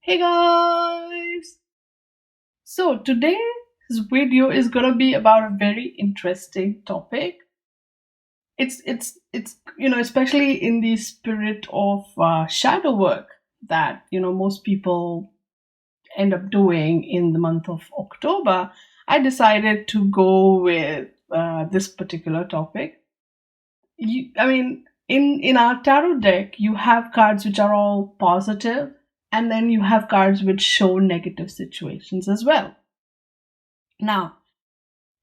Hey guys! So today's video is gonna be about a very interesting topic. It's especially in the spirit of shadow work that most people end up doing in the month of October. I decided to go with this particular topic. In our tarot deck, you have cards which are all positive, and then you have cards which show negative situations as well. Now,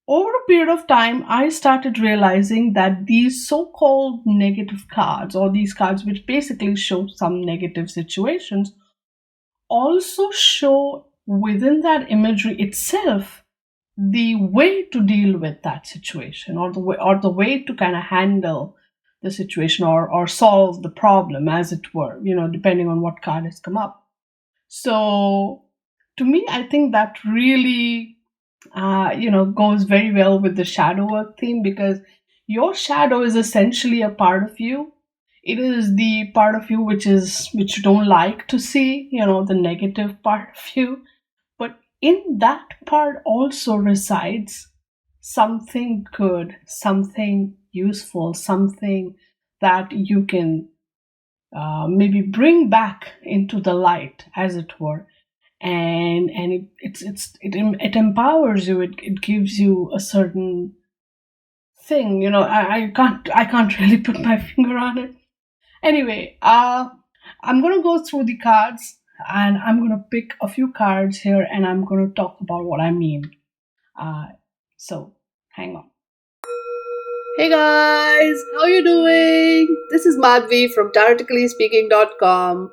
over a period of time, I started realizing that these so called negative cards, or these cards which basically show some negative situations, also show within that imagery itself the way to deal with that situation, or the way to kind of handle the situation, or solve the problem, as it were, depending on what card has come up. So to me, I think that really goes very well with the shadow work theme, because your shadow is essentially a part of you. It is the part of you which you don't like to see, the negative part of you. But in that part also resides something good, something useful, something that you can maybe bring back into the light, as it were. And it empowers you. It gives you a certain thing. I can't really put my finger on it. Anyway, I'm gonna go through the cards, and I'm gonna pick a few cards here, and I'm gonna talk about what I mean. So hang on. Hey guys, how you doing? This is Madhvi from TaroticallySpeaking.com,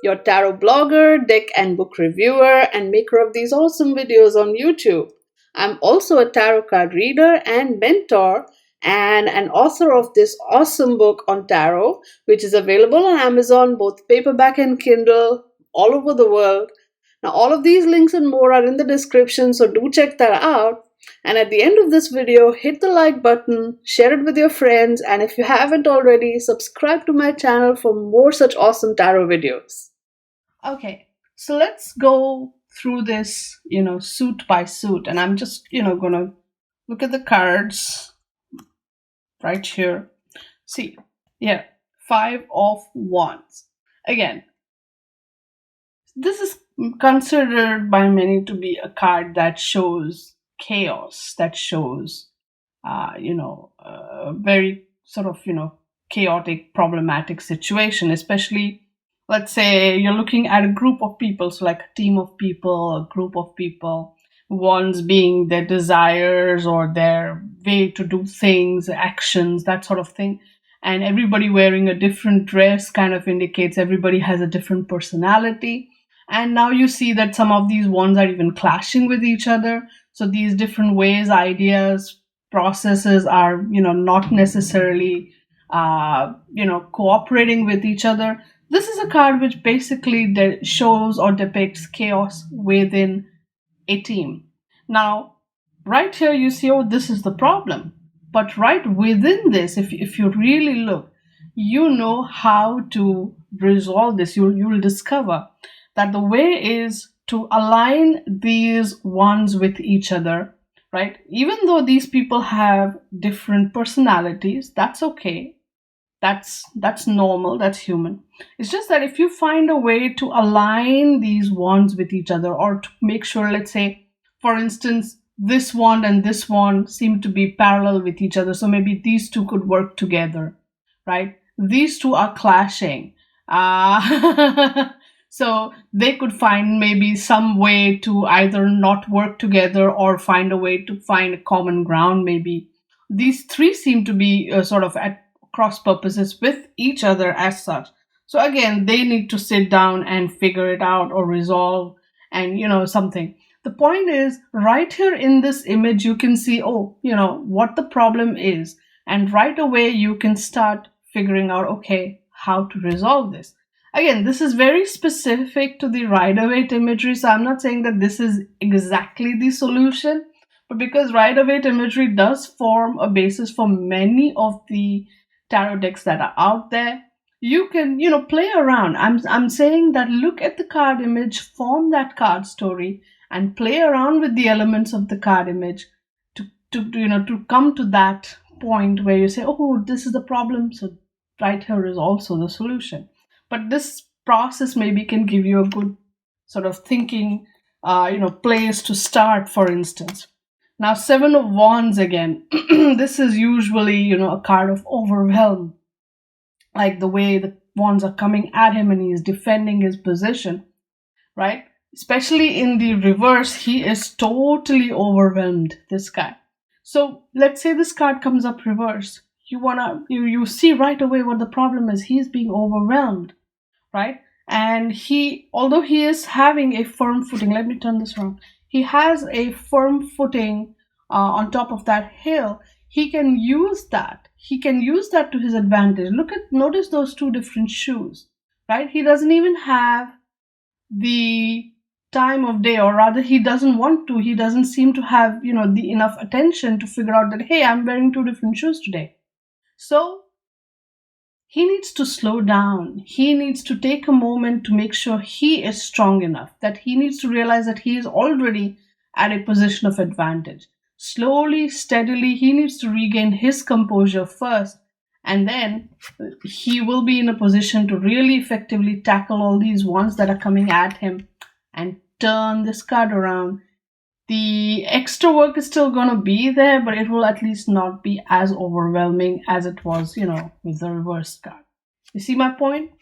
your tarot blogger, deck and book reviewer, and maker of these awesome videos on YouTube. I'm also a tarot card reader and mentor, and an author of this awesome book on tarot, which is available on Amazon, both paperback and Kindle, all over the world. Now, all of these links and more are in the description, so do check that out. And at the end of this video, hit the like button, share it with your friends, and if you haven't already, subscribe to my channel for more such awesome tarot videos. Okay, so let's go through this, suit by suit, and I'm just, gonna look at the cards right here. See, yeah, 5 of Wands. Again, this is considered by many to be a card that shows chaos, that shows a very sort of chaotic, problematic situation. Especially, let's say you're looking at a group of people, so like a team of people, a group of people, ones being their desires or their way to do things, actions, that sort of thing. And everybody wearing a different dress kind of indicates everybody has a different personality. And now you see that some of these ones are even clashing with each other. So these different ways, ideas, processes are, not necessarily, cooperating with each other. This is a card which basically shows or depicts chaos within a team. Now, right here, you see, oh, this is the problem. But right within this, if you really look, you know how to resolve this. You'll discover that the way is to align these ones with each other, right? Even though these people have different personalities, that's okay. That's normal, that's human. It's just that if you find a way to align these wands with each other, or to make sure, let's say, for instance, this wand and this wand seem to be parallel with each other, so maybe these two could work together, right? These two are clashing. So they could find maybe some way to either not work together or find a way to find a common ground. Maybe these three seem to be sort of at cross purposes with each other as such. So again, they need to sit down and figure it out or resolve and something. The point is, right here in this image, you can see, what the problem is. And right away, you can start figuring out, okay, how to resolve this. Again, this is very specific to the Rider-Waite imagery, so I'm not saying that this is exactly the solution, but because Rider-Waite imagery does form a basis for many of the tarot decks that are out there, you can, play around. I'm saying that look at the card image, form that card story, and play around with the elements of the card image to come to that point where you say, oh, this is the problem, so right here is also the solution. But this process maybe can give you a good sort of thinking place to start. For instance, now Seven of Wands again. This is usually a card of overwhelm, like the way the wands are coming at him and he is defending his position, right? Especially in the reverse, he is totally overwhelmed, this guy. So let's say this card comes up reverse. You see right away what the problem is. He's being overwhelmed, right? And although he is having a firm footing, let me turn this around. He has a firm footing on top of that hill. He can use that. He can use that to his advantage. Notice those two different shoes, right? He doesn't even have the time of day, or rather he doesn't want to. He doesn't seem to have, the enough attention to figure out that, hey, I'm wearing two different shoes today. So he needs to slow down. He needs to take a moment to make sure he is strong enough, that he needs to realize that he is already at a position of advantage. Slowly, steadily, he needs to regain his composure first, and then he will be in a position to really effectively tackle all these ones that are coming at him and turn this card around. The extra work is still going to be there, but it will at least not be as overwhelming as it was, with the reverse card. You see my point?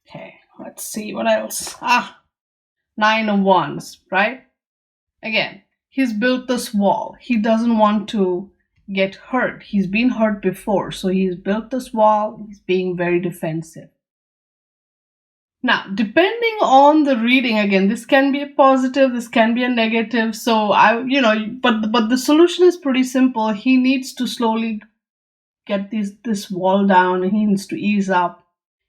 Okay, let's see what else. Nine of Wands, right? Again, he's built this wall. He doesn't want to get hurt. He's been hurt before, so he's built this wall. He's being very defensive. Now, depending on the reading, again, this can be a positive, this can be a negative. So but the solution is pretty simple. He needs to slowly get this wall down. He needs to ease up.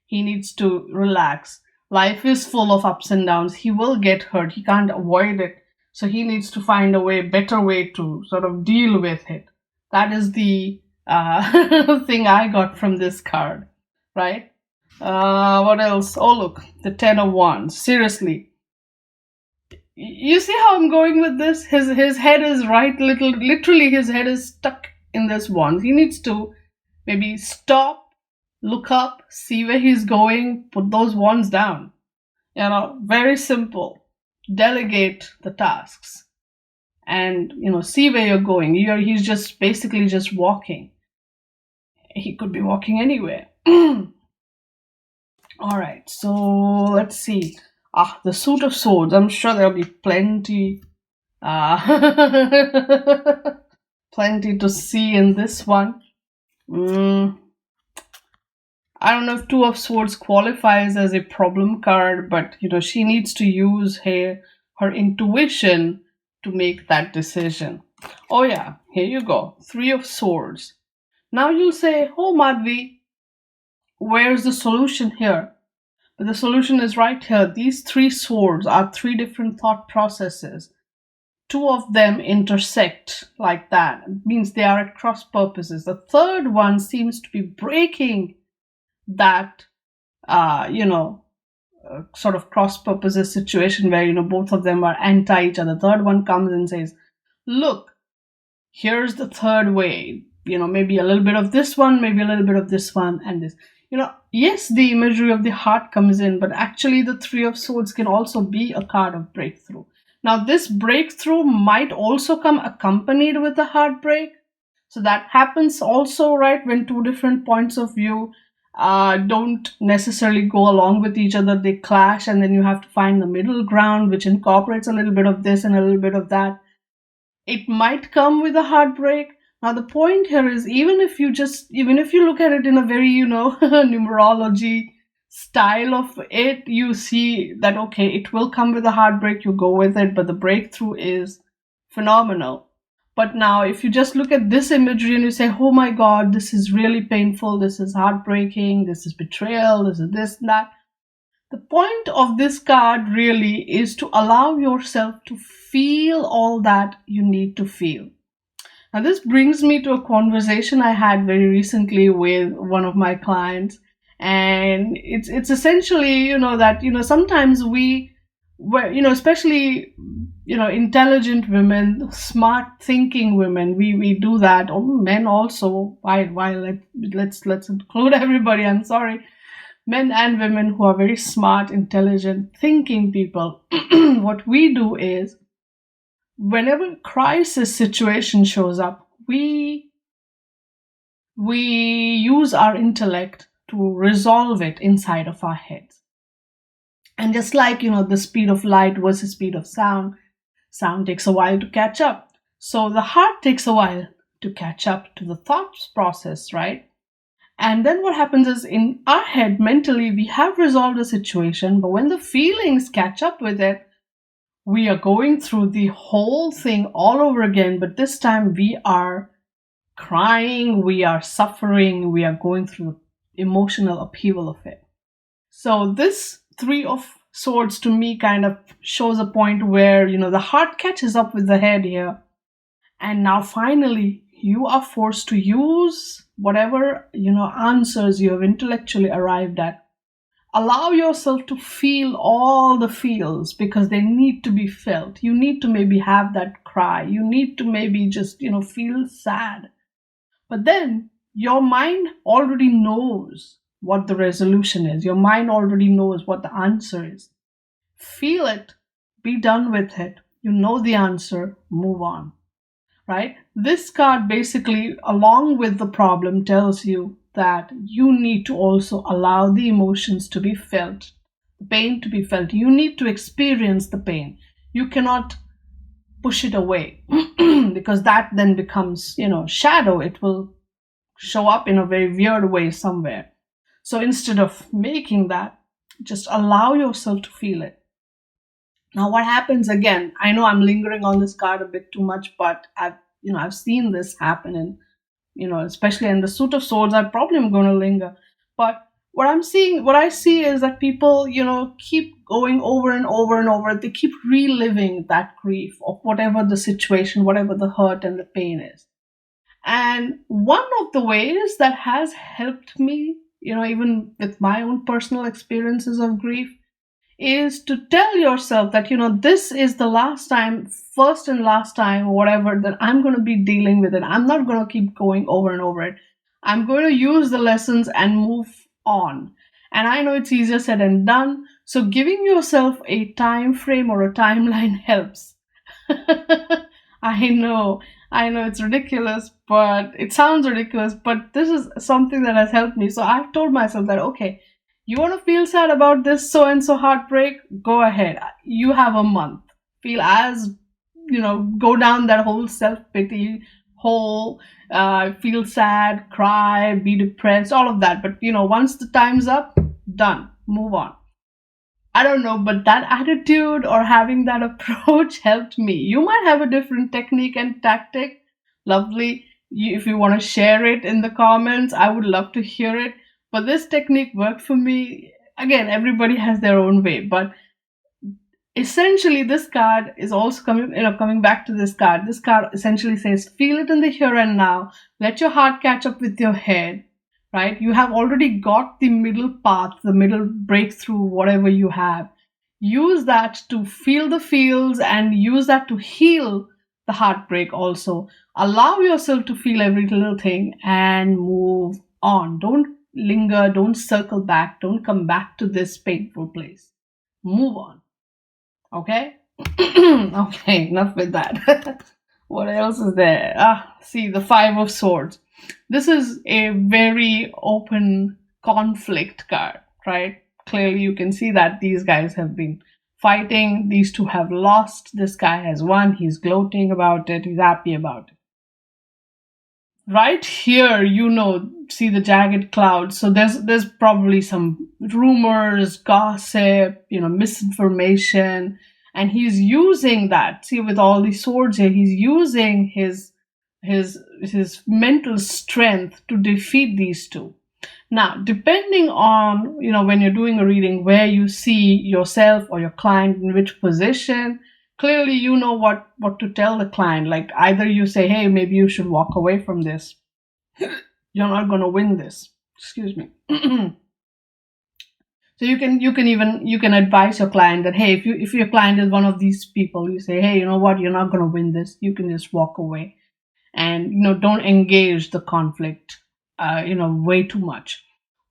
He needs to relax. Life is full of ups and downs. He will get hurt. He can't avoid it. So he needs to find a better way to sort of deal with it. That is the thing I got from this card, right? What else? Oh, look, the Ten of Wands. Seriously. You see how I'm going with this? His head is literally his head is stuck in this wand. He needs to maybe stop, look up, see where he's going, put those wands down. Very simple. Delegate the tasks and, see where you're going. He's just basically just walking. He could be walking anywhere. All right, so let's see. The Suit of Swords. I'm sure there'll be plenty plenty to see in this one. I don't know if Two of Swords qualifies as a problem card, but she needs to use her intuition to make that decision. Oh yeah, here you go. Three of Swords. Now you'll say, oh Madhvi, where's the solution here? But the solution is right here. These three swords are three different thought processes. Two of them intersect like that. It means they are at cross purposes. The third one seems to be breaking that, sort of cross purposes situation where, both of them are anti each other. The third one comes and says, look, here's the third way. Maybe a little bit of this one, maybe a little bit of this one, and this. Yes, the imagery of the heart comes in, but actually the Three of Swords can also be a card of breakthrough. Now, this breakthrough might also come accompanied with a heartbreak. So that happens also, right, when two different points of view don't necessarily go along with each other. They clash, and then you have to find the middle ground, which incorporates a little bit of this and a little bit of that. It might come with a heartbreak. Now, the point here is, even if you look at it in a very, numerology style of it, you see that, okay, it will come with a heartbreak, you go with it, but the breakthrough is phenomenal. But now, if you just look at this imagery and you say, oh my God, this is really painful, this is heartbreaking, this is betrayal, this is this and that. The point of this card really is to allow yourself to feel all that you need to feel. Now, this brings me to a conversation I had very recently with one of my clients, And it's essentially, that, sometimes especially, intelligent women, smart thinking women, we do that. Or men also. Why let's include everybody. I'm sorry, men and women who are very smart, intelligent, thinking people. What we do is, whenever crisis situation shows up, we use our intellect to resolve it inside of our heads. And just like, the speed of light versus speed of sound, sound takes a while to catch up. So the heart takes a while to catch up to the thoughts process, right? And then what happens is, in our head, mentally, we have resolved a situation, but when the feelings catch up with it, we are going through the whole thing all over again. But this time we are crying, we are suffering, we are going through the emotional upheaval of it. So this Three of Swords to me kind of shows a point where, the heart catches up with the head here. And now finally, you are forced to use whatever, answers you have intellectually arrived at. Allow yourself to feel all the feels, because they need to be felt. You need to maybe have that cry. You need to maybe just, feel sad. But then your mind already knows what the resolution is. Your mind already knows what the answer is. Feel it, be done with it. You know the answer, move on. Right? This card basically, along with the problem, tells you that you need to also allow the emotions to be felt, the pain to be felt. You need to experience the pain. You cannot push it away because that then becomes, shadow. It will show up in a very weird way somewhere. So instead of making that, just allow yourself to feel it. Now, what happens again? I know I'm lingering on this card a bit too much, but I've seen this happen, and especially in the Suit of Swords, I probably am going to linger. But what I see is that people, keep going over and over and over. They keep reliving that grief of whatever the situation, whatever the hurt and the pain is. And one of the ways that has helped me, even with my own personal experiences of grief, is to tell yourself that, this is the last time, first and last time, whatever, that I'm going to be dealing with it. I'm not going to keep going over and over it. I'm going to use the lessons and move on. And I know it's easier said than done. So giving yourself a time frame or a timeline helps. I know it's ridiculous, but it sounds ridiculous, but this is something that has helped me. So I've told myself that, okay, you want to feel sad about this so and so heartbreak? Go ahead. You have a month. Feel as, go down that whole self-pity hole, feel sad, cry, be depressed, all of that. But, once the time's up, done. Move on. I don't know, but that attitude or having that approach helped me. You might have a different technique and tactic. Lovely. If you want to share it in the comments, I would love to hear it. But this technique worked for me. Again, everybody has their own way. But essentially, this card is also coming back to this card. This card essentially says, feel it in the here and now. Let your heart catch up with your head. Right? You have already got the middle path, the middle breakthrough, whatever you have. Use that to feel the feels and use that to heal the heartbreak also. Allow yourself to feel every little thing and move on. Don't linger, don't circle back, don't come back to this painful place. Move on. Okay? Okay, enough with that. What else is there? See, the Five of Swords. This is a very open conflict card, right? Clearly you can see that these guys have been fighting. These two have lost. This guy has won. He's gloating about it. He's happy about it. Right here, see the jagged clouds. So there's probably some rumors, gossip, misinformation. And he's using that. See, with all these swords here, he's using his mental strength to defeat these two. Now, depending on, when you're doing a reading, where you see yourself or your client in which position, clearly you know what to tell the client. Like, either you say, hey, maybe you should walk away from this. You're not going to win this. Excuse me. So you can advise your client that, hey, if your client is one of these people, you say, hey, you know what, you're not going to win this. You can just walk away, and don't engage the conflict way too much.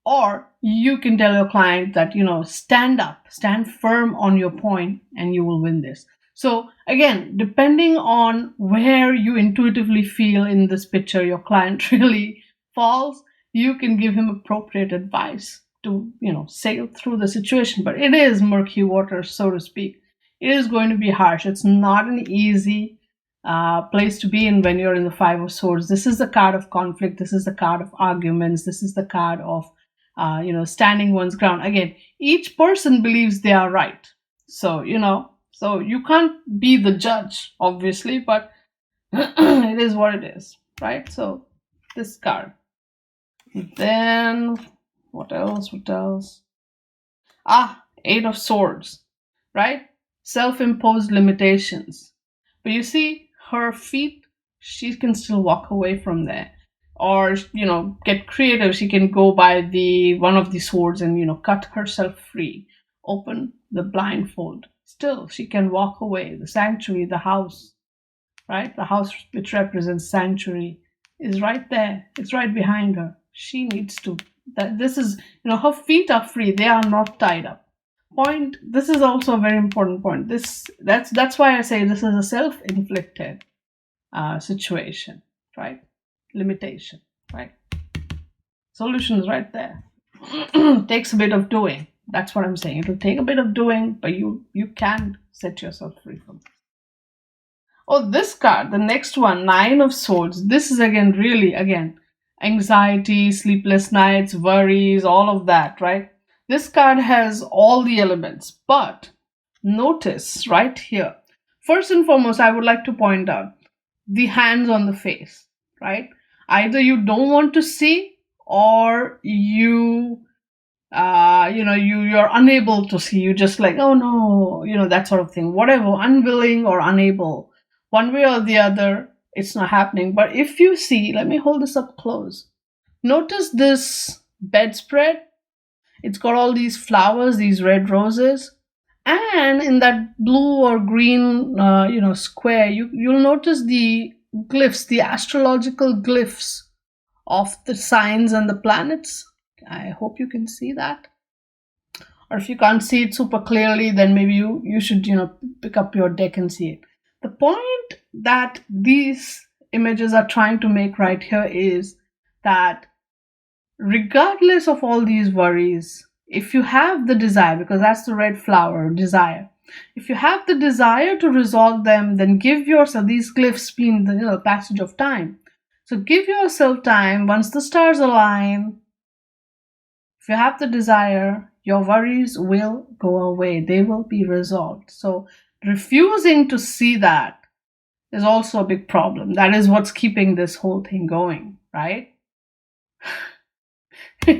Or you can tell your client that, stand up, stand firm on your point, and you will win this. So again, depending on where you intuitively feel in this picture your client really falls, you can give him appropriate advice to, sail through the situation. But it is murky water, so to speak. It is going to be harsh. It's not an easy place to be in when you're in the Five of Swords. This is the card of conflict. This is the card of arguments. This is the card of standing one's ground. Again, each person believes they are right. So, so you can't be the judge, obviously, but it is what it is, right? So this card. Then what else? Eight of Swords, right? Self-imposed limitations. But you see, her feet, she can still walk away from there. Or, get creative. She can go by one of the swords and, cut herself free. Open the blindfold. Still, she can walk away. The sanctuary, the house, right? The house which represents sanctuary is right there. It's right behind her. She needs to, this is, her feet are free. They are not tied up. Point. This is also a very important point. That's why I say this is a self-inflicted situation, right? Limitation, right? Solution is right there. Takes a bit of doing. That's what I'm saying. It will take a bit of doing, but you can set yourself free from this. Oh, this card, the next one, Nine of Swords. This is again anxiety, sleepless nights, worries, all of that, right? This card has all the elements, but notice right here. First and foremost, I would like to point out the hands on the face, right? Either you don't want to see, or you're unable to see. You just like, oh no, that sort of thing. Whatever, unwilling or unable, one way or the other, it's not happening. But if you see, let me hold this up close. Notice this bedspread. It's got all these flowers, these red roses. And in that blue or green, square, you'll notice the glyphs, the astrological glyphs of the signs and the planets. I hope you can see that. Or if you can't see it super clearly, then maybe you should, pick up your deck and see it. The point that these images are trying to make right here is that regardless of all these worries, if you have the desire, because that's the red flower, desire, if you have the desire to resolve them, then give yourself, these glyphs mean the passage of time. So give yourself time. Once the stars align, if you have the desire, your worries will go away. They will be resolved. So refusing to see that is also a big problem. That is what's keeping this whole thing going, right?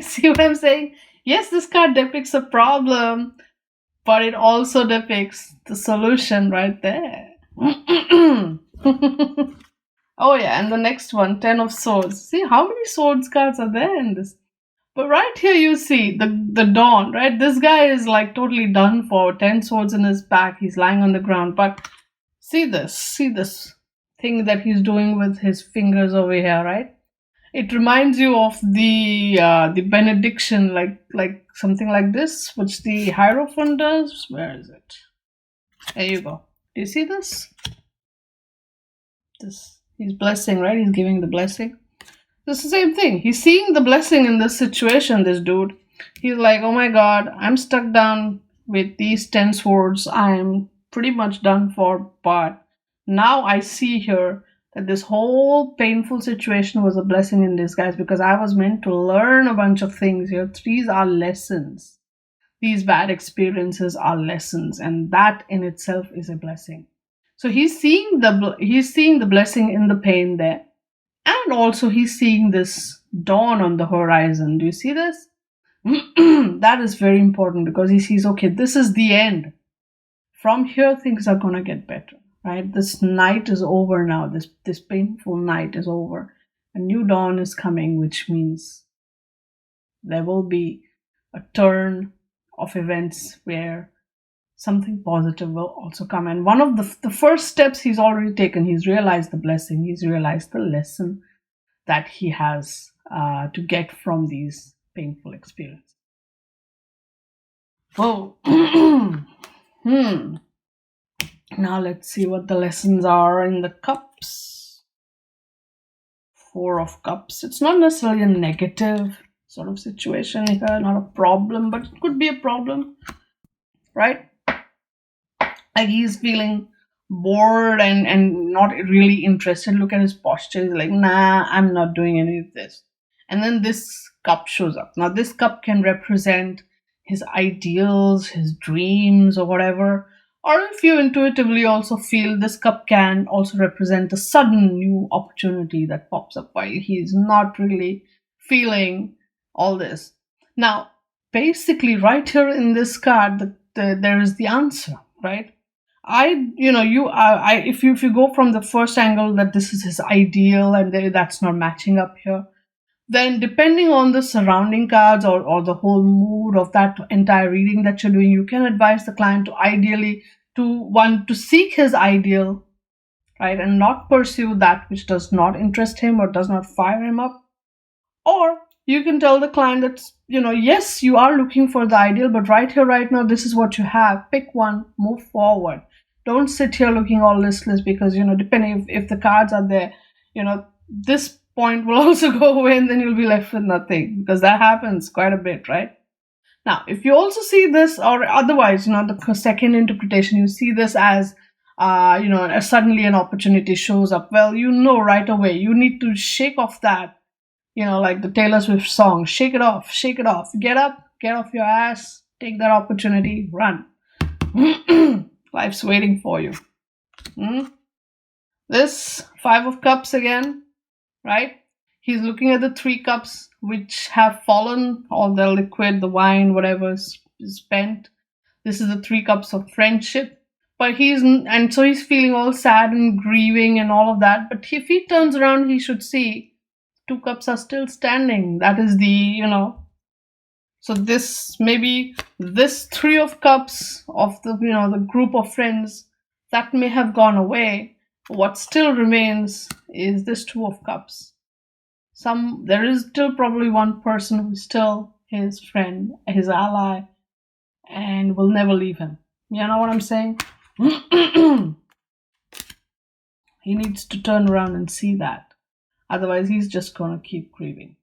See what I'm saying? Yes, this card depicts a problem, but it also depicts the solution right there. Oh yeah, and the next one, Ten of Swords. See how many swords cards are there in this? But right here you see the Dawn, right? This guy is like totally done for. 10 swords in his back. He's lying on the ground. But see this thing that he's doing with his fingers over here, right? It reminds you of the benediction, like something like this, which the Hierophant does. Where is it? There you go. Do you see this? He's blessing, right? He's giving the blessing. It's the same thing. He's seeing the blessing in this situation, this dude. He's like, oh my god, I'm stuck down with these 10 swords. I'm pretty much done for. But now I see here that this whole painful situation was a blessing in disguise, because I was meant to learn a bunch of things here. These are lessons. These bad experiences are lessons, and that in itself is a blessing. So he's seeing the blessing in the pain there. And also he's seeing this dawn on the horizon. Do you see this? That is very important, because he sees, okay, this is the end. From here, things are going to get better, right? This night is over now. This painful night is over. A new dawn is coming, which means there will be a turn, of events where something positive will also come. And one of the first steps he's already taken, he's realized the blessing, he's realized the lesson that he has to get from these painful experiences. Oh, now let's see what the lessons are in the cups. 4 of Cups. It's not necessarily a negative sort of situation here, not a problem, but it could be a problem, right? Like he's feeling bored and not really interested. Look at his posture. He's like, nah, I'm not doing any of this. And then this cup shows up. Now, this cup can represent his ideals, his dreams, or whatever. Or if you intuitively also feel, this cup can also represent a sudden new opportunity that pops up while he's not really feeling all this. Now, basically, right here in this card, there is the answer, right? If you go from the first angle that this is his ideal and that's not matching up here, then depending on the surrounding cards or the whole mood of that entire reading that you're doing, you can advise the client to seek his ideal, right, and not pursue that which does not interest him or does not fire him up. Or you can tell the client that, yes, you are looking for the ideal, but right here, right now, this is what you have. Pick one, move forward. Don't sit here looking all listless, because, depending if the cards are there, this point will also go away and then you'll be left with nothing, because that happens quite a bit, right? Now, if you also see this, or otherwise, the second interpretation, you see this as, suddenly an opportunity shows up. Well, right away, you need to shake off that, like the Taylor Swift song, shake it off, get up, get off your ass, take that opportunity, run. Life's waiting for you. This 5 of Cups again, right? He's looking at the 3 cups which have fallen, all the liquid, the wine, whatever is spent. This is the 3 cups of friendship. But so he's feeling all sad and grieving and all of that. But if he turns around, he should see 2 cups are still standing. That is so this, maybe this 3 of Cups of the group of friends that may have gone away. What still remains is this 2 of Cups. There is still probably one person who's still his friend, his ally, and will never leave him. You know what I'm saying? He needs to turn around and see that. Otherwise, he's just gonna keep grieving.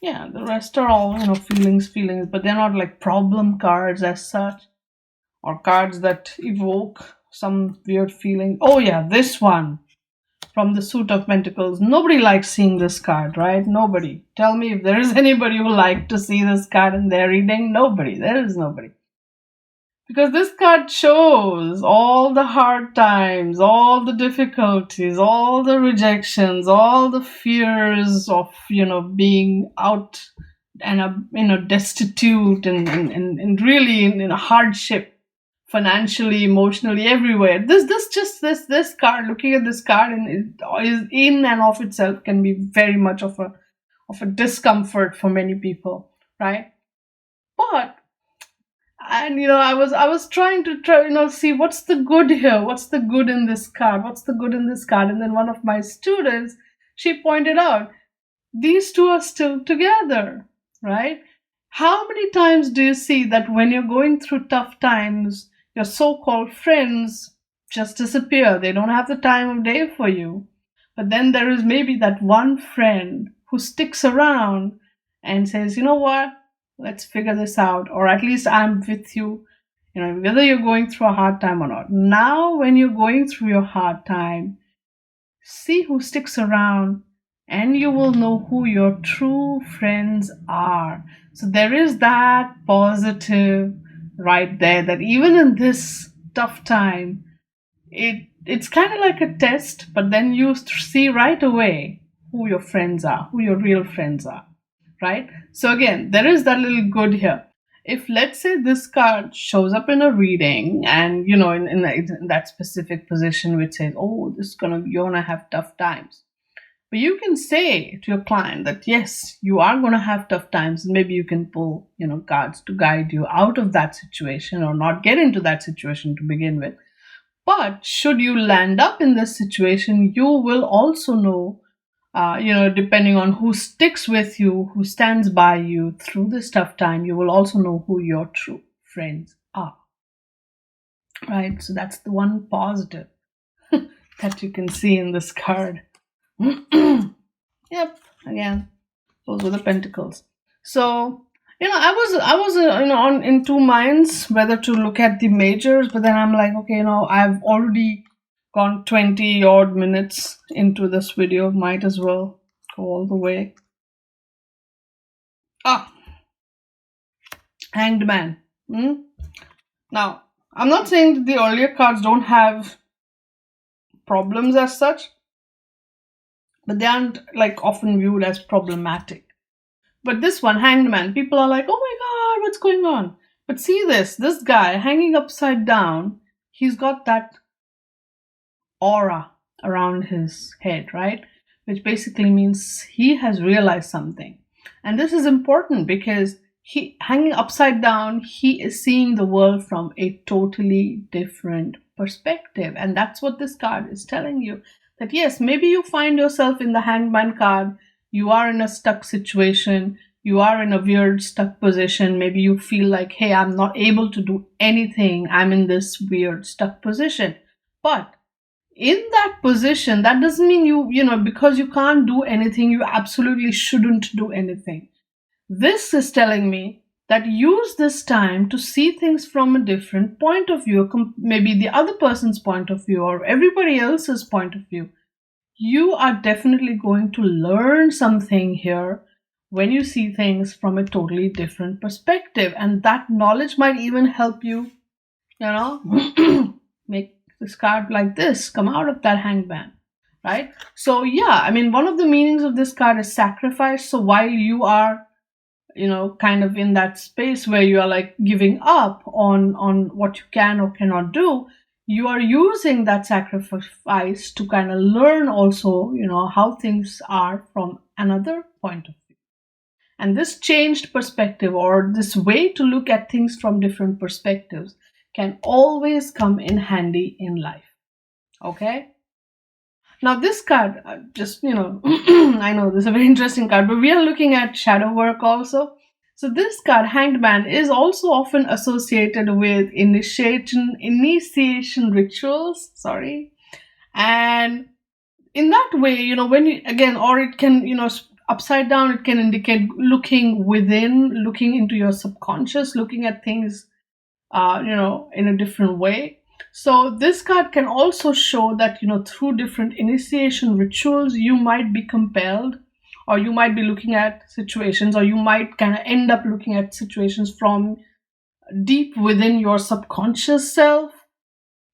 Yeah, the rest are all, feelings, but they're not like problem cards as such, or cards that evoke some weird feeling. Oh yeah, this one from the Suit of Pentacles. Nobody likes seeing this card, right? Nobody. Tell me if there is anybody who likes to see this card in their reading. Nobody. There is nobody. Because this card shows all the hard times, all the difficulties, all the rejections, all the fears of, being out and, destitute and really in a hardship. Financially, emotionally, everywhere. This card, looking at this card is in and of itself can be very much of a discomfort for many people, right? But I was trying to see what's the good here, what's the good in this card, and then one of my students, she pointed out these 2 are still together, right? How many times do you see that when you're going through tough times, your so-called friends just disappear? They don't have the time of day for you. But then there is maybe that one friend who sticks around and says, you know what, let's figure this out, or at least I'm with you, whether you're going through a hard time or not. Now, when you're going through your hard time, see who sticks around, and you will know who your true friends are. So there is that positive right there, that even in this tough time, it's kind of like a test, but then you see right away who your friends are, who your real friends are, right? So again, there is that little good here. If, let's say, this card shows up in a reading and, in that specific position which says, oh, you're gonna have tough times. But you can say to your client that yes, you are going to have tough times, and maybe you can pull, cards to guide you out of that situation or not get into that situation to begin with. But should you land up in this situation, you will also know, depending on who sticks with you, who stands by you through this tough time, you will also know who your true friends are. Right? So that's the one positive that you can see in this card. Yep, again, those were the pentacles. So, I was in two minds whether to look at the majors, but then I'm like, okay, I've already gone 20 odd minutes into this video, might as well go all the way. Hanged Man. Now, I'm not saying that the earlier cards don't have problems as such, but they aren't often viewed as problematic. But this one, Hanged Man, people are like, oh my god, what's going on? But see this guy hanging upside down, he's got that aura around his head, right? Which basically means he has realized something. And this is important because he hanging upside down, he is seeing the world from a totally different perspective. And that's what this card is telling you. That yes, maybe you find yourself in the Hanged Man card, you are in a stuck situation, you are in a weird stuck position, maybe you feel like, hey, I'm not able to do anything, I'm in this weird stuck position. But in that position, that doesn't mean because you can't do anything, you absolutely shouldn't do anything. This is telling me that use this time to see things from a different point of view, maybe the other person's point of view or everybody else's point of view. You are definitely going to learn something here when you see things from a totally different perspective. And that knowledge might even help you, make this card like this come out of that Hanged Man, right? So yeah, one of the meanings of this card is sacrifice. So while you are kind of in that space where you are giving up on what you can or cannot do, you are using that sacrifice to kind of learn also, how things are from another point of view. And this changed perspective, or this way to look at things from different perspectives, can always come in handy in life. Okay? Now this card, I know this is a very interesting card, but we are looking at shadow work also. So this card, Hanged Man, is also often associated with initiation rituals. And in that way, when you, again, or it can, upside down, it can indicate looking within, looking into your subconscious, looking at things, in a different way. So this card can also show that, through different initiation rituals, you might be compelled, or you might be looking at situations, or you might kind of end up looking at situations from deep within your subconscious self.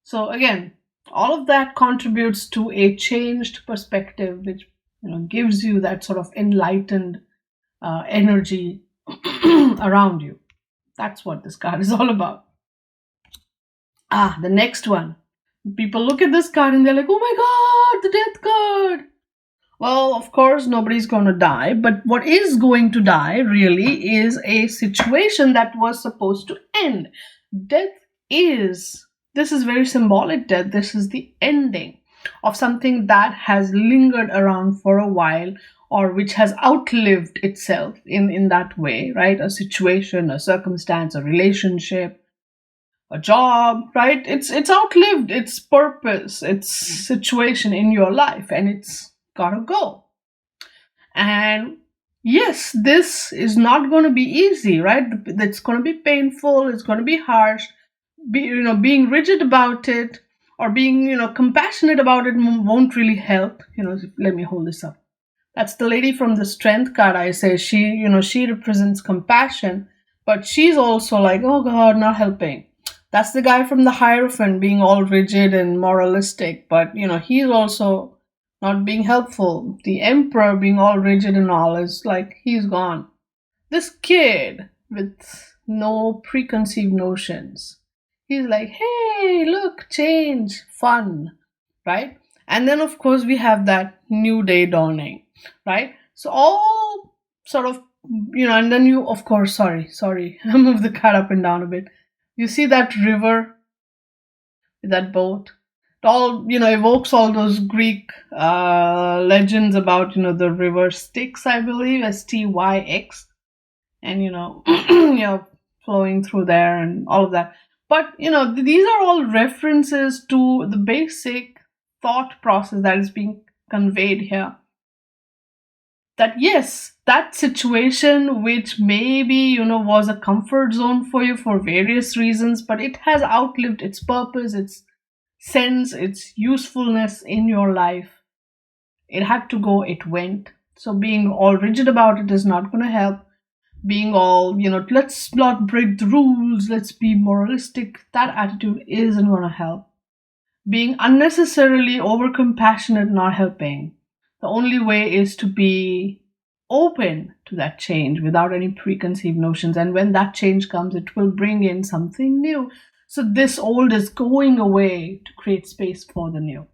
So again, all of that contributes to a changed perspective, which gives you that sort of enlightened energy around you. That's what this card is all about. The next one. People look at this card and they're like, oh my god, the death card. Well, of course, nobody's going to die, but what is going to die really is a situation that was supposed to end. This is very symbolic death. This is the ending of something that has lingered around for a while, or which has outlived itself in that way, right? A situation, a circumstance, a relationship, a job, right? It's outlived its purpose, its situation in your life, and it's gotta go. And yes, this is not going to be easy, right? It's going to be painful, it's going to be harsh. Being rigid about it, or being compassionate about it, won't really help. Let me hold this up. That's the lady from the Strength card. I say she represents compassion, but she's also like, oh god, not helping. That's the guy from the Hierophant, being all rigid and moralistic, but he's also not being helpful. The Emperor, being all rigid and all, is like, he's gone. This kid with no preconceived notions, he's like, hey, look, change, fun, right? And then of course we have that new day dawning, right? So all sort of, and then you, of course, sorry, I move the card up and down a bit. You see that river with that boat. It all, evokes all those Greek legends about, the river Styx, I believe, Styx, and, flowing through there and all of that. But, these are all references to the basic thought process that is being conveyed here. That yes, that situation which maybe, was a comfort zone for you for various reasons, but it has outlived its purpose, its sense, its usefulness in your life. It had to go, it went. So being all rigid about it is not going to help. Being all, let's not break the rules, let's be moralistic, that attitude isn't going to help. Being unnecessarily over compassionate, not helping. The only way is to be open to that change without any preconceived notions. And when that change comes, it will bring in something new. So this old is going away to create space for the new,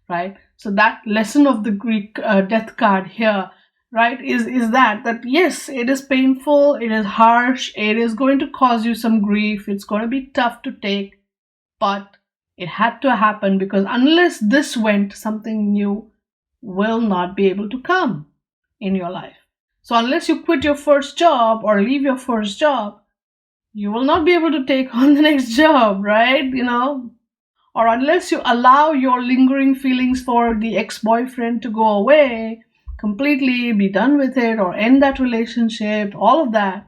right? So that lesson of the Greek death card here, right, is that yes, it is painful, it is harsh, it is going to cause you some grief, it's going to be tough to take, but it had to happen, because unless this went, something new will not be able to come in your life. So unless you quit your first job or leave your first job, you will not be able to take on the next job, right? Or unless you allow your lingering feelings for the ex-boyfriend to go away completely, be done with it, or end that relationship, all of that,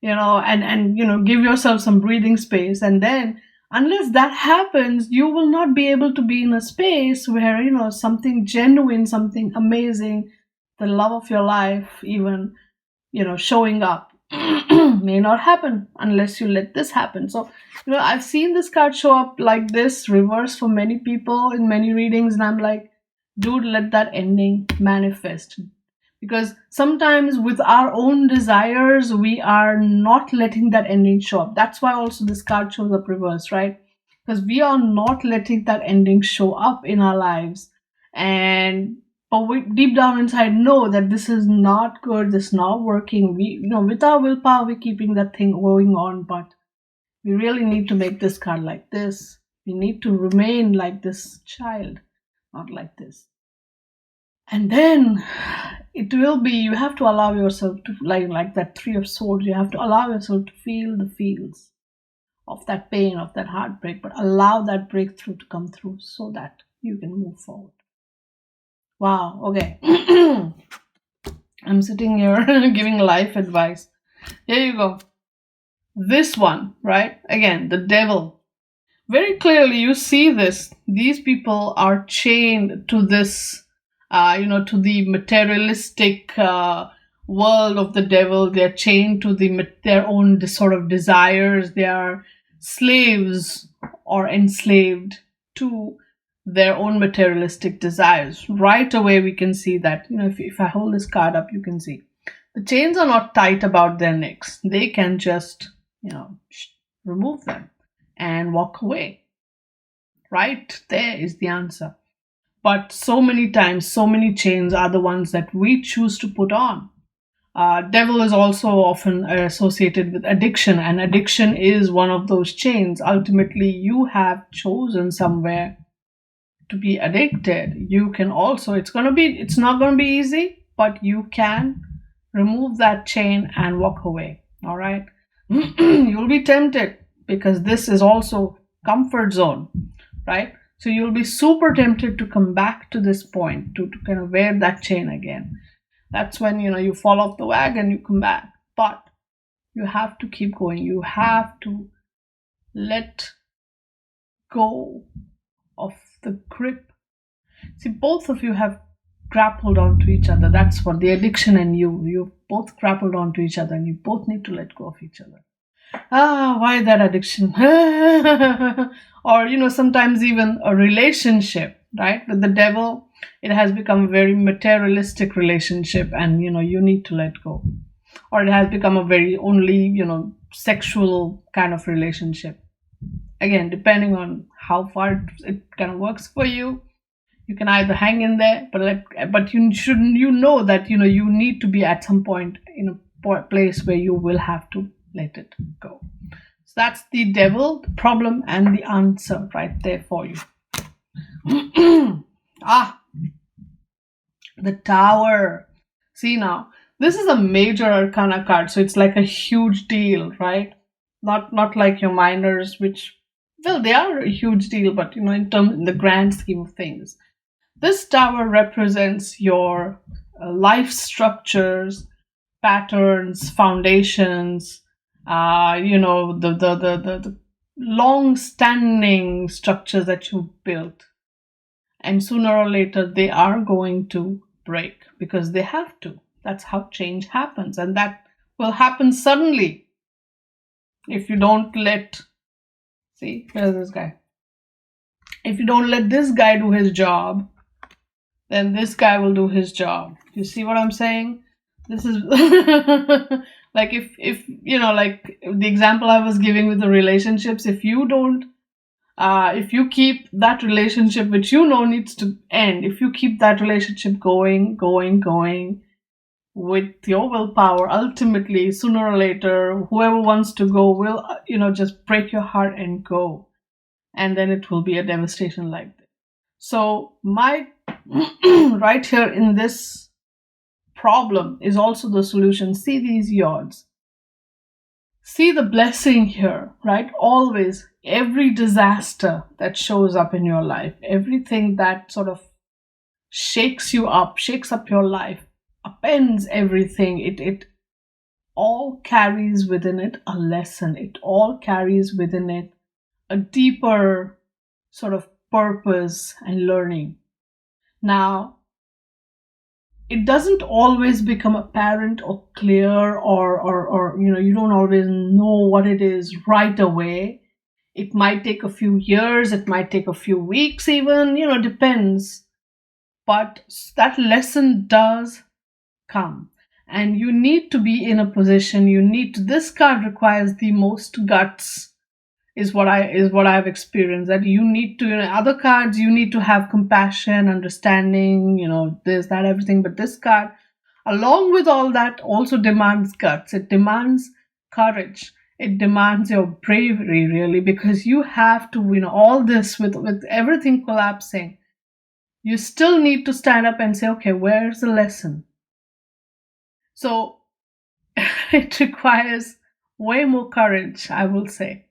and give yourself some breathing space. And then unless that happens, you will not be able to be in a space where, something genuine, something amazing, the love of your life, even, showing up may not happen unless you let this happen. So, I've seen this card show up like this, reverse, for many people in many readings, and I'm like, dude, let that ending manifest. Because sometimes with our own desires, we are not letting that ending show up. That's why also this card shows up reverse, right? Because we are not letting that ending show up in our lives. But we deep down inside know that this is not good, this is not working. We, with our willpower, we're keeping that thing going on, but we really need to make this card like this. We need to remain like this child, not like this. And then it will be, you have to allow yourself to, like that Three of Swords, you have to allow yourself to feel the feels of that pain, of that heartbreak, but allow that breakthrough to come through so that you can move forward. Wow, okay. I'm sitting here giving life advice. Here you go. This one, right? Again, the devil. Very clearly, you see this. These people are chained to this, to the materialistic world of the devil. They're chained to their own sort of desires. They are slaves or enslaved to their own materialistic desires. Right away, we can see that. If I hold this card up, you can see the chains are not tight about their necks. They can just, remove them and walk away. Right there is the answer. But so many times, so many chains are the ones that we choose to put on. Devil is also often associated with addiction, and addiction is one of those chains. Ultimately, you have chosen somewhere to be addicted. You can also, it's not going to be easy, but you can remove that chain and walk away. All right. You'll be tempted, because this is also comfort zone, right? So you'll be super tempted to come back to this point, to kind of wear that chain again. That's when, you fall off the wagon, you come back. But you have to keep going. You have to let go of the grip. See, both of you have grappled onto each other. That's what the addiction and you both grappled onto each other, and you both need to let go of each other. Why that addiction? Or, sometimes even a relationship, right? With the devil, it has become a very materialistic relationship, and, you need to let go. Or it has become a very only, sexual kind of relationship. Again, depending on how far it kind of works for you, You can either hang in there, but you know that you need to be at some point in a place where you will have to let it go. So that's the devil, the problem, and the answer right there for you. The Tower. See now, this is a major arcana card, so it's like a huge deal, right? Not like your minors, which, well, they are a huge deal, but in the grand scheme of things. This Tower represents your life structures, patterns, foundations, the long-standing structures that you've built. And sooner or later, they are going to break because they have to. That's how change happens. And that will happen suddenly if you don't let, see, here's this guy. If you don't let this guy do his job, then this guy will do his job. You see what I'm saying? This is like if like the example I was giving with the relationships, if you keep that relationship which needs to end, if you keep that relationship going with your willpower, ultimately sooner or later whoever wants to go will just break your heart and go, and then it will be a devastation like that. So my right here in this problem is also the solution. See these yards. See the blessing here, right? Always, every disaster that shows up in your life, everything that sort of shakes you up, shakes up your life, upends everything, it all carries within it a lesson. It all carries within it a deeper sort of purpose and learning. Now, it doesn't always become apparent or clear, or you don't always know what it is right away. It might take a few years, it might take a few weeks even, depends. But that lesson does come, and you need to be in a position, this card requires the most guts, is what I've experienced. That you need to, other cards you need to have compassion, understanding, this, that, everything. But this card, along with all that, also demands guts. It demands courage. It demands your bravery, really, because you have to, all this with everything collapsing, you still need to stand up and say, okay, where's the lesson? So it requires way more courage, I will say.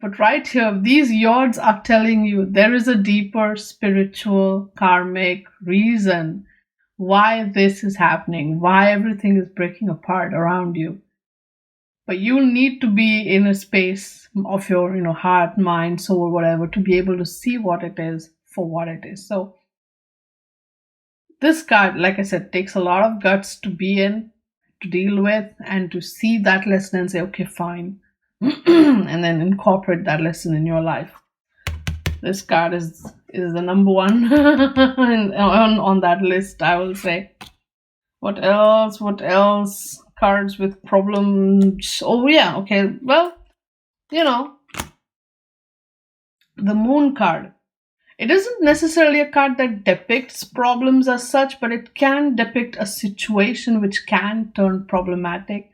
But right here, these yards are telling you there is a deeper spiritual, karmic reason why this is happening, why everything is breaking apart around you. But you need to be in a space of your, heart, mind, soul, whatever, to be able to see what it is for what it is. So this card, like I said, takes a lot of guts to be in, to deal with, and to see that lesson and say, okay, fine. And then incorporate that lesson in your life. This card is the number one on that list, I will say. What else? Cards with problems. Oh yeah, okay. Well, the Moon card. It isn't necessarily a card that depicts problems as such, but it can depict a situation which can turn problematic.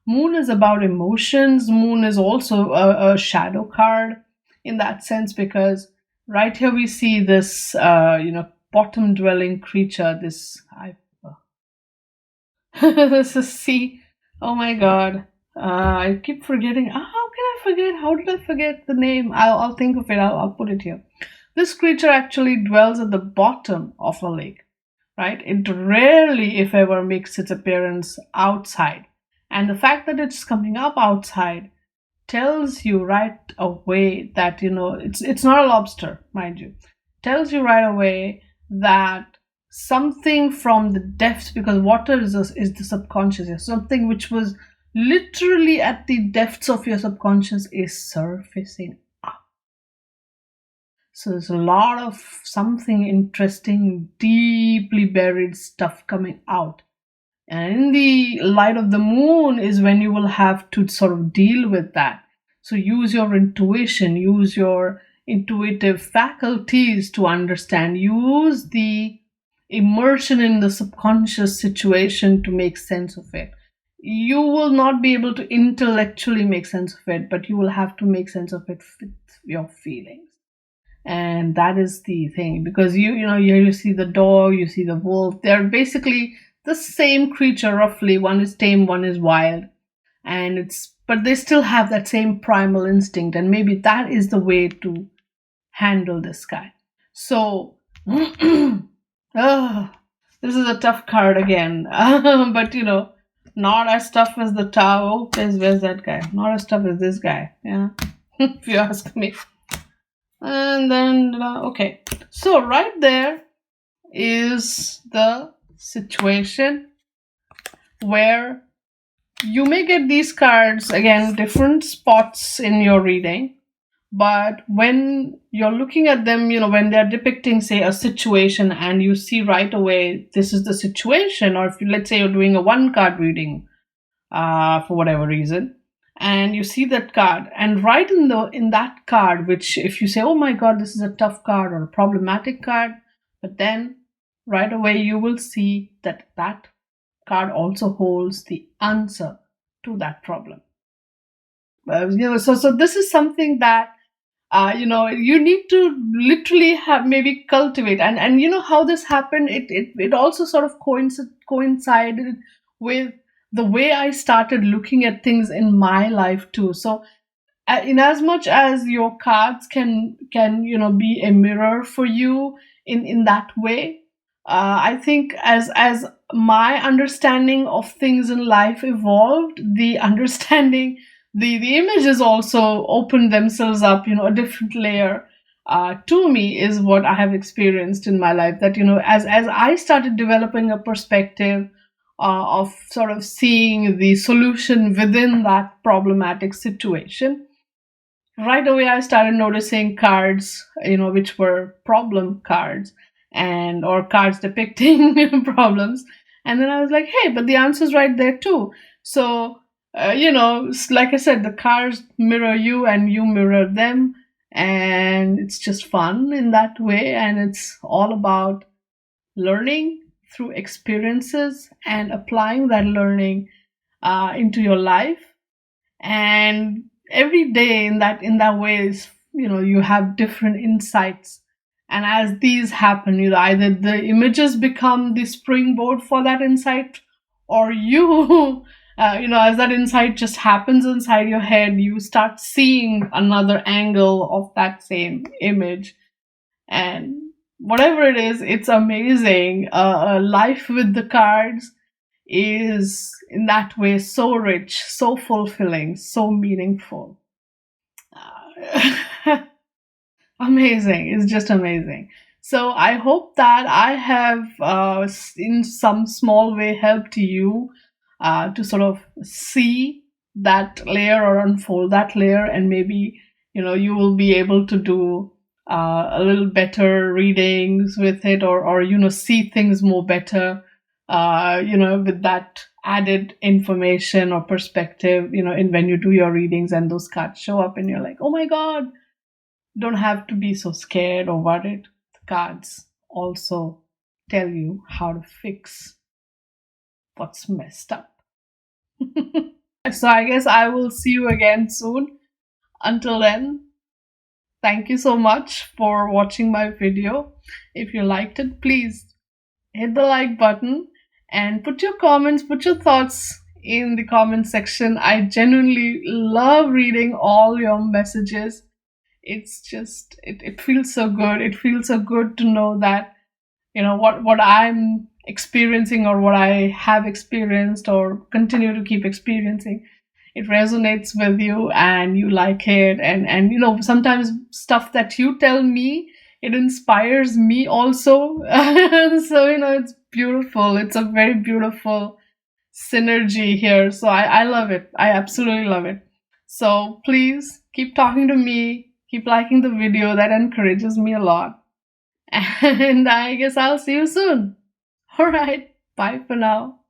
Moon is about emotions. Moon is also a shadow card in that sense, because right here we see this, bottom dwelling creature. This is sea. Oh my god. I keep forgetting. How can I forget? How did I forget the name? I'll think of it. I'll put it here. This creature actually dwells at the bottom of a lake, right? It rarely, if ever, makes its appearance outside. And the fact that it's coming up outside tells you right away that, it's not a lobster, mind you. Tells you right away that something from the depths, because water is the subconscious, something which was literally at the depths of your subconscious is surfacing up. So there's a lot of something interesting, deeply buried stuff coming out. And in the light of the moon is when you will have to sort of deal with that. So use your intuition, use your intuitive faculties to understand. Use the immersion in the subconscious situation to make sense of it. You will not be able to intellectually make sense of it, but you will have to make sense of it with your feelings. And that is the thing, because you see the dog, you see the wolf. They're basically the same creature roughly. One is tame, one is wild, but they still have that same primal instinct, and maybe that is the way to handle this guy. So this is a tough card again. But not as tough as the Tao. Where's that guy? Not as tough as this guy. Yeah. If you ask me. And then, okay. So right there is the situation where you may get these cards, again, different spots in your reading. But when you're looking at them, when they're depicting, say, a situation, and you see right away, this is the situation, or if let's say you're doing a one card reading for whatever reason, and you see that card, and right in that card, which if you say, oh my god, this is a tough card or a problematic card, but then right away you will see that that card also holds the answer to that problem. So this is something that you need to literally have maybe cultivate, and how this happened. It also sort of coincided with the way I started looking at things in my life too. So in as much as your cards can be a mirror for you in that way, I think as my understanding of things in life evolved, the understanding, the images also opened themselves up, a different layer to me, is what I have experienced in my life. That as I started developing a perspective of sort of seeing the solution within that problematic situation, right away I started noticing cards, which were problem cards, or cards depicting problems. And then I was like, hey, but the answer's right there too. So like I said, the cards mirror you and you mirror them, and it's just fun in that way. And it's all about learning through experiences and applying that learning into your life. And every day in that way is, you have different insights. And as these happen, either the images become the springboard for that insight, or you as that insight just happens inside your head, you start seeing another angle of that same image. And whatever it is, it's amazing. Life with the cards is in that way so rich, so fulfilling, so meaningful. Amazing. It's just amazing. So I hope that I have in some small way helped you to sort of see that layer or unfold that layer, and maybe you will be able to do a little better readings with it, or see things more better with that added information or perspective, in when you do your readings and those cards show up and you're like, oh my god, don't have to be so scared or worried. The cards also tell you how to fix what's messed up. So I guess I will see you again soon. Until then, thank you so much for watching my video. If you liked it, please hit the like button and put your comments, put your thoughts in the comment section. I genuinely love reading all your messages. It's just, it feels so good. It feels so good to know that, what I'm experiencing, or what I have experienced or continue to keep experiencing, it resonates with you and you like it. And sometimes stuff that you tell me, it inspires me also. So it's beautiful. It's a very beautiful synergy here. So I love it. I absolutely love it. So please keep talking to me, keep liking the video. That encourages me a lot. And I guess I'll see you soon. All right, bye for now.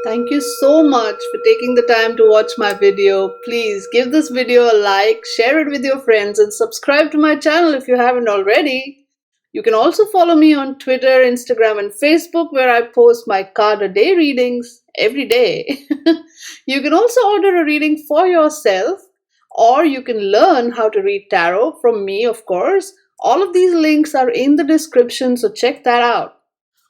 Thank you so much for taking the time to watch my video. Please give this video a like, share it with your friends, and subscribe to my channel if you haven't already. You can also follow me on Twitter, Instagram, and Facebook, where I post my card a day readings every day. You can also order a reading for yourself, or you can learn how to read tarot from me, of course. All of these links are in the description, so check that out.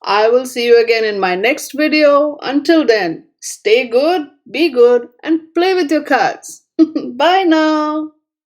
I will see you again in my next video. Until then, stay good, be good, and play with your cards. Bye now.